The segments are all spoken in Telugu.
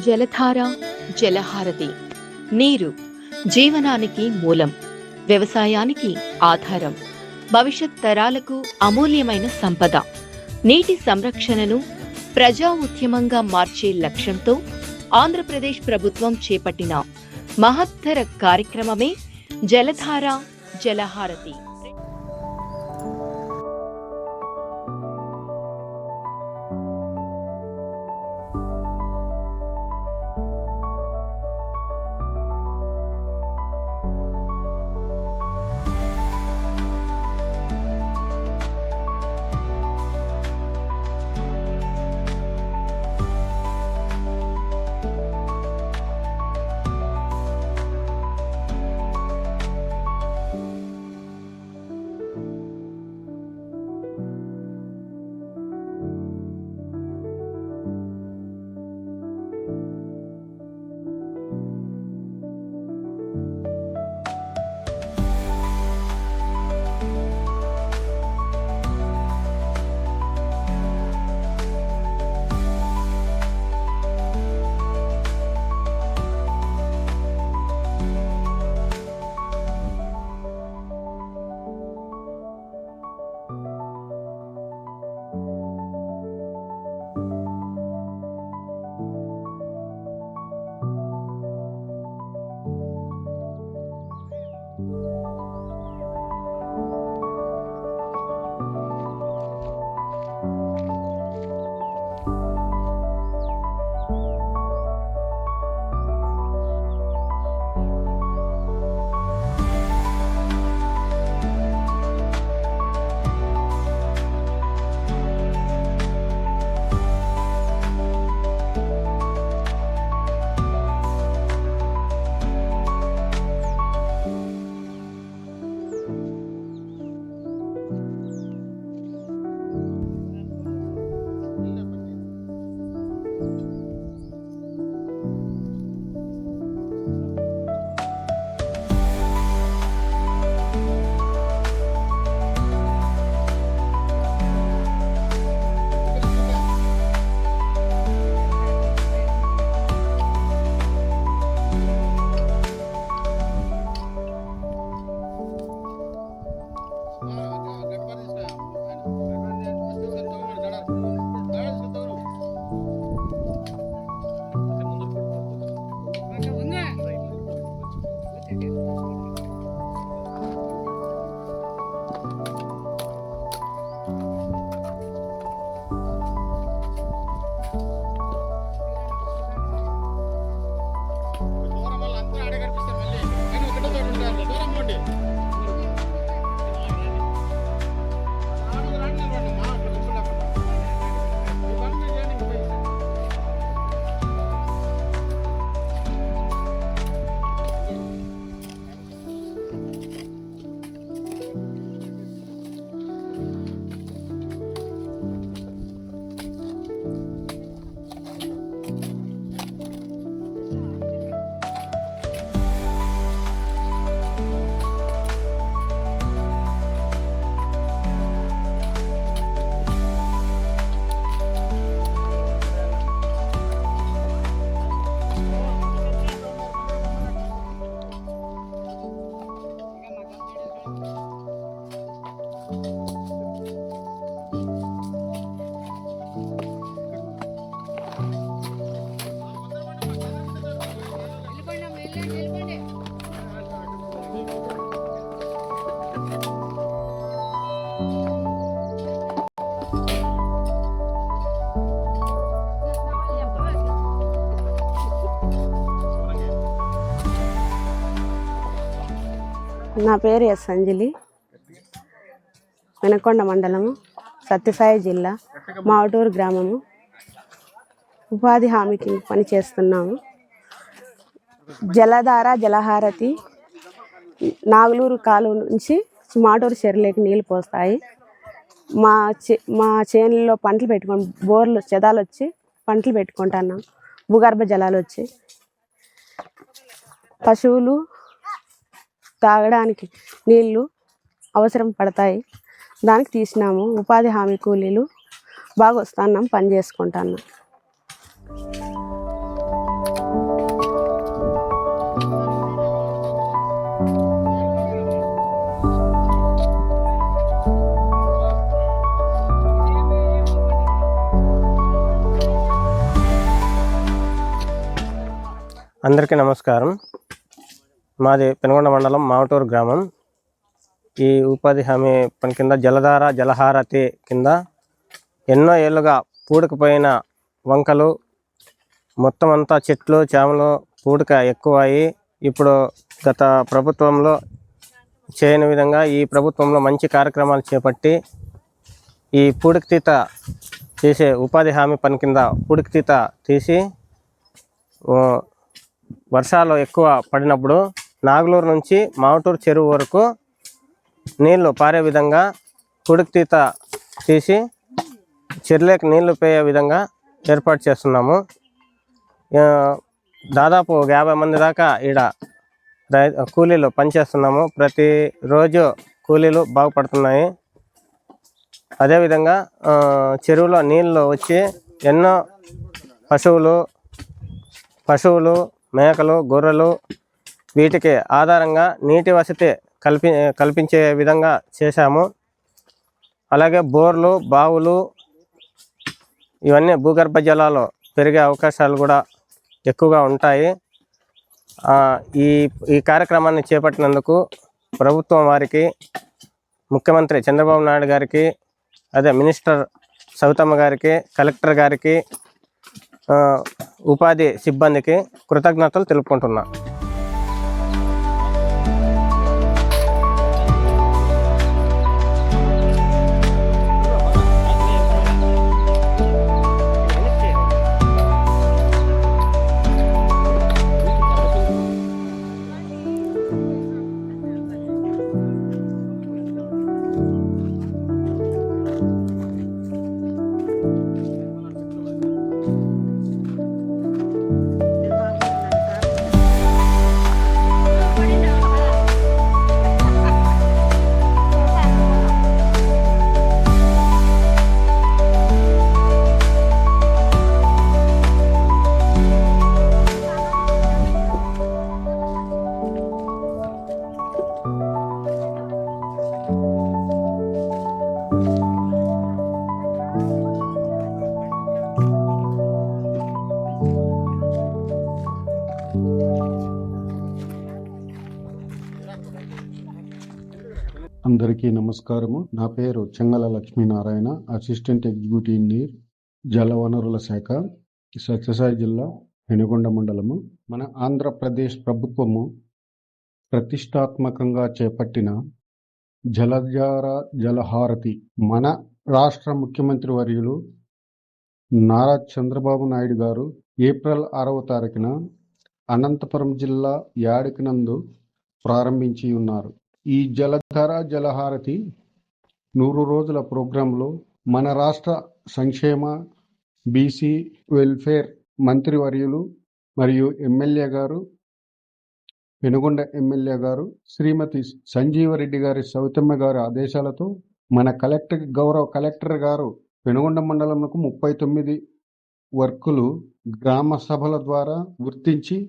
జలధార జలహారతి. నీరు జీవనానికి మూలం, వ్యవసాయానికి ఆధారం, భవిష్యత్ తరాలకు అమూల్యమైన సంపద. నీటి సంరక్షణను ప్రజా ఉద్యమంగా మార్చే లక్ష్యంతో ఆంధ్రప్రదేశ్ ప్రభుత్వం చేపట్టిన మహత్తర కార్యక్రమమే జలధార జలహారతి. నా పేరు ఎస్ అంజలి, వెనకొండ మండలము, సత్యసాయి జిల్లా, మావటూరు గ్రామము. ఉపాధి హామీకి పనిచేస్తున్నాము. జలధార జలహారతి నాగులూరు కాలువ నుంచి మాటూరు చెరువులోకి నీళ్ళు పోస్తాయి. మా చేనుల్లో పంటలు పెట్టుకొని బోర్లు చెదాలు వచ్చి పంటలు పెట్టుకుంటున్నాం. భూగర్భ జలాలు వచ్చి పశువులు తాగడానికి నీళ్ళు అవసరం పడతాయి. దానికి తీసినాము. ఉపాధి హామీ కూలీలు బాగా వస్తున్నాం, పని చేసుకుంటున్నాం. అందరికీ నమస్కారం. మాది పెనుగొండ మండలం మావటూరు గ్రామం. ఈ ఉపాధి హామీ పని కింద జలధార జలహారతి కింద ఎన్నో ఏళ్ళుగా పూడకపోయిన వంకలు మొత్తం అంతా చెట్లు చేమలు పూడిక ఎక్కువ అయ్యి ఇప్పుడు గత ప్రభుత్వంలో చేయని విధంగా ఈ ప్రభుత్వంలో మంచి కార్యక్రమాలు చేపట్టి ఈ పూడికతీత చేసే ఉపాధి హామీ పని కింద పూడికతీత తీసి వర్షాలు ఎక్కువ పడినప్పుడు నాగలూరు నుంచి మావటూరు చెరువు వరకు నీళ్లు పారే విధంగా పూడికతీత తీసి చెరువులోకి నీళ్లు పోయే విధంగా ఏర్పాటు చేస్తున్నాము. దాదాపు 50 మంది దాకా ఈడ కూలీలు పనిచేస్తున్నాము. ప్రతిరోజు కూలీలు బాగుపడుతున్నాయి. అదేవిధంగా చెరువులో నీళ్ళు వచ్చి ఎన్నో పశువులు మేకలు గొర్రెలు వీటికి ఆధారంగా నీటి వసతి కల్పించే విధంగా చేశాము. అలాగే బోర్లు బావులు ఇవన్నీ భూగర్భ జలాలు పెరిగే అవకాశాలు కూడా ఎక్కువగా ఉంటాయి. ఈ కార్యక్రమాన్ని చేపట్టినందుకు ప్రభుత్వం వారికి, ముఖ్యమంత్రి చంద్రబాబు నాయుడు గారికి, అదే మినిస్టర్ సవితమ్మ గారికి, కలెక్టర్ గారికి, ఉపాధి సిబ్బందికి కృతజ్ఞతలు తెలుపుకుంటున్నా. అందరికీ నమస్కారము. నా పేరు Chengala Lakshminarayana, assistant executive engineer, జలవనరుల శాఖ, సత్యసాయి జిల్లా, పెనుగొండ మండలము. మన ఆంధ్రప్రదేశ్ ప్రభుత్వము ప్రతిష్టాత్మకంగా చేపట్టిన జలధార జలహారతి మన రాష్ట్ర ముఖ్యమంత్రి వర్యులు నారా చంద్రబాబు నాయుడు గారు ఏప్రిల్ 6వ తారీఖున అనంతపురం జిల్లా యాడికినందు ప్రారంభించి ఉన్నారు. ఈ జలధార జలహారతి 100 రోజుల ప్రోగ్రాంలో మన రాష్ట్ర సంక్షేమ బీసీ వెల్ఫేర్ మంత్రివర్యులు మరియు ఎమ్మెల్యే గారు, పెనుగొండ ఎమ్మెల్యే గారు శ్రీమతి సంజీవరెడ్డి గారి సౌతమ్మ గారి ఆదేశాలతో మన గౌరవ కలెక్టర్ గారు పెనుగొండ మండలంకు 39 వర్కులు గ్రామ సభల ద్వారా గుర్తించి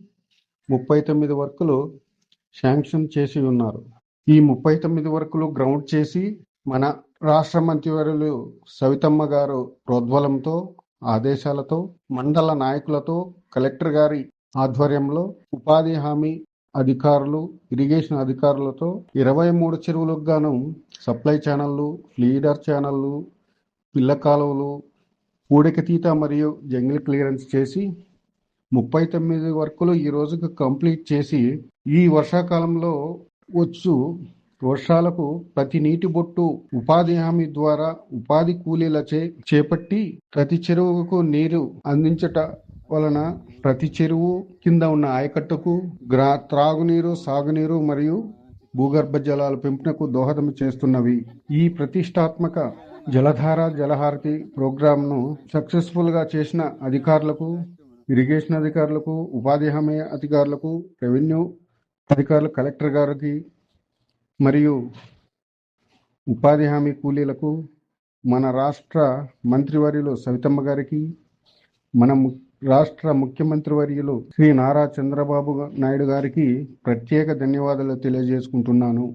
39 వర్కులు శాంక్షన్ చేసి ఉన్నారు. ఈ 39 వర్కులు గ్రౌండ్ చేసి మన రాష్ట్ర మంత్రివర్యులు సవితమ్మ గారు ప్రోద్బలంతో ఆదేశాలతో మండల నాయకులతో కలెక్టర్ గారి ఆధ్వర్యంలో ఉపాధి హామీ అధికారులు, ఇరిగేషన్ అధికారులతో 23 చెరువులకు గాను సప్లై ఛానళ్ళు, ఫీడర్ ఛానళ్ళు, పిల్ల కాలువలు, పూడికతీత మరియు జంగిల్ క్లియరెన్స్ చేసి 39 వర్కులు ఈ రోజుకు కంప్లీట్ చేసి ఈ వర్షాకాలంలో వచ్చు వర్షాలకు ప్రతి నీటి బొట్టు ఉపాధి హామీ ద్వారా ఉపాధి కూలీలచే చేపట్టి ప్రతి చెరువుకు నీరు అందించట వలన ప్రతి చెరువు కింద ఉన్న ఆయకట్టుకు త్రాగునీరు, సాగునీరు మరియు భూగర్భ జలాల పెంపునకు దోహదం చేస్తున్నవి. ఈ ప్రతిష్టాత్మక జలధార జలహారతి ప్రోగ్రాంను సక్సెస్ఫుల్ గా చేసిన అధికారులకు, ఇరిగేషన్ అధికారులకు, ఉపాధి హామీ అధికారులకు, రెవెన్యూ అధికారులు, కలెక్టర్ గారికి మరియు ఉపాధి హామీ కూలీలకు, మన రాష్ట్ర మంత్రివర్యులు సవితమ్మ గారికి, మన రాష్ట్ర ముఖ్యమంత్రి వర్యులు శ్రీ నారా చంద్రబాబు నాయుడు గారికి ప్రత్యేక ధన్యవాదాలు తెలియజేసుకుంటున్నాను.